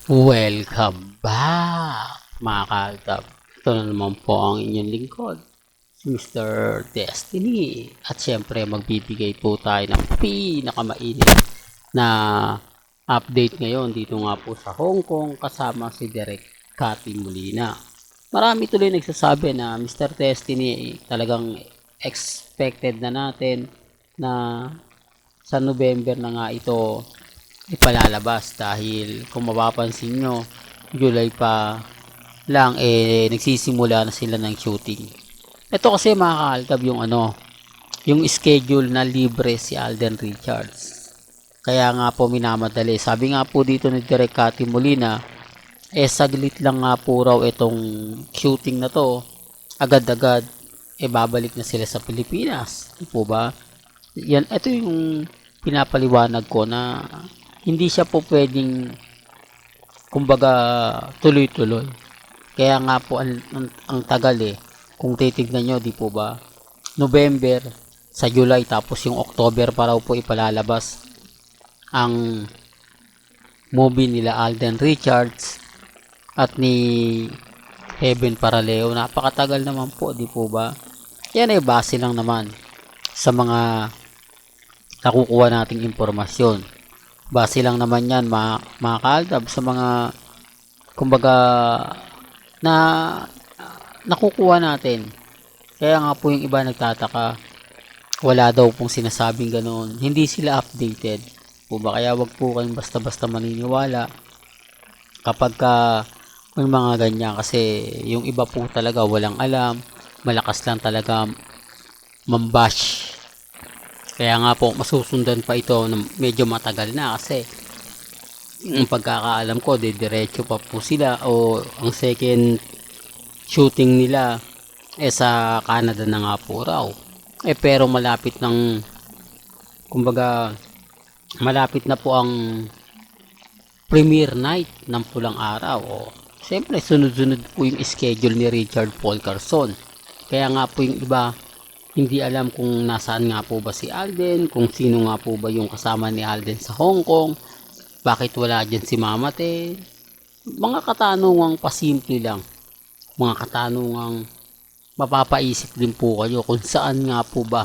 Welcome back mga kaagap. Ito na naman po ang inyong lingkod, si Mr. Destiny. At syempre magbibigay po tayo ng pinakamainit na update ngayon dito nga po sa Hong Kong kasama si Direk Cathy Molina. Marami tuloy nagsasabi na Mr. Destiny talagang expected na natin na sa November na nga ito ipalalabas dahil kung mapapansin nyo, July pa lang nagsisimula na sila ng shooting. Ito kasi mga kaalkab yung schedule na libre si Alden Richards. Kaya nga po minamadali. Sabi nga po dito ni Direk Cathy Molina, saglit lang nga po raw itong shooting na to. Agad-agad babalik na sila sa Pilipinas. Di po ba? Yan, ito yung pinapaliwanag ko na hindi siya po pwedeng kumbaga tuloy-tuloy. Kaya nga po ang tagal kung titignan nyo, di po ba? November sa July tapos yung October pa raw po ipalalabas ang movie nila Alden Richards at ni Heaven Paraleo. Napakatagal naman po, di po ba? Yan ay base lang naman sa mga nakukuha nating impormasyon. Base lang naman yan mga kaaldab sa mga kumbaga na nakukuha natin. Kaya nga po yung iba nagtataka, wala daw pong sinasabing ganoon, hindi sila updated po ba? Kaya wag po kayong basta-basta maniniwala kapag may mga ganyan, kasi yung iba po talaga walang alam, malakas lang talaga mambash. Kaya nga po masusundan pa ito na medyo matagal na, kasi yung pagkakaalam ko diretso pa po sila o ang second shooting nila sa Canada na nga po raw. Pero malapit ng kumbaga malapit na po ang premiere night ng Pulang Araw. Siyempre sunod-sunod po yung schedule ni Richard Paul Carson. Kaya nga po yung iba hindi alam kung nasaan nga po ba si Alden, kung sino nga po ba yung kasama ni Alden sa Hong Kong, bakit wala dyan si Mamate. Mga katanungang pasimple lang, mga katanungang mapapaisip din po kayo kung saan nga po ba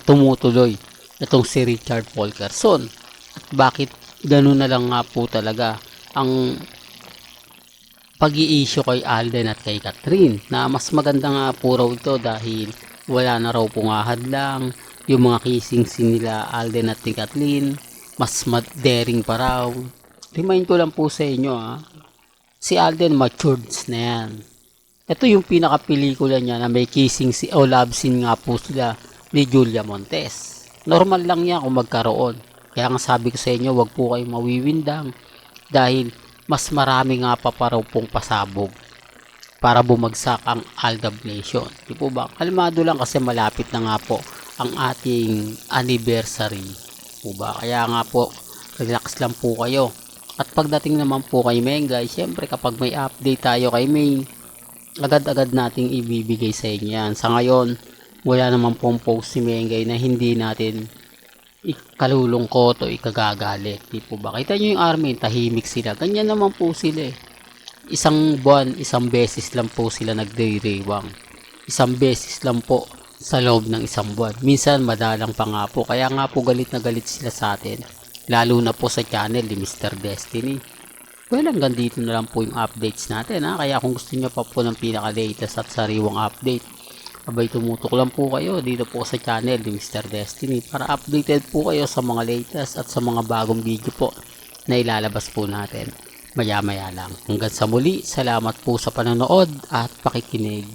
tumutuloy itong si Richard Paul Carson, at bakit gano'n na lang nga po talaga ang pag-i-issue kay Alden at kay Catherine, na mas maganda nga po raw ito dahil wala na raw pong ahadlang, yung mga kissing scene nila Alden at ni Kathleen mas daring pa raw. Remind ko lang po sa inyo si Alden matured na yan. Ito yung pinaka-pelikula niya na may kissing scene o love scene nga po sila ni Julia Montes. Normal lang yan kung magkaroon. Kaya nga sabi ko sa inyo, wag po kayong mawiwindang dahil mas marami nga pa raw pong pasabog para bumagsak ang Aldab Nation. Di po ba? Kalmado lang kasi malapit na nga po ang ating anniversary. Po ba? Kaya nga po, relax lang po kayo. At pagdating naman po kay Mengay, syempre kapag may update tayo kay May, agad-agad nating ibibigay sa inyo yan. Sa ngayon, wala naman pong post si Mengay na hindi natin ikalulungkot o ikagagalit. Di po ba? Kita nyo yung army, tahimik sila. Ganyan naman po sila Isang buwan, isang beses lang po sila nagdiriwang. Isang beses lang po sa loob ng isang buwan. Minsan madalang pa nga po. Kaya nga po galit na galit sila sa atin. Lalo na po sa channel ni Mr. Destiny. Well, hanggang dito na lang po yung updates natin. Kaya kung gusto nyo pa po ng pinaka-latest at sariwang update, abay tumutok lang po kayo dito po sa channel ni Mr. Destiny para updated po kayo sa mga latest at sa mga bagong video po na ilalabas po natin maya-maya lang. Hanggang sa muli, salamat po sa panonood at pakikinig.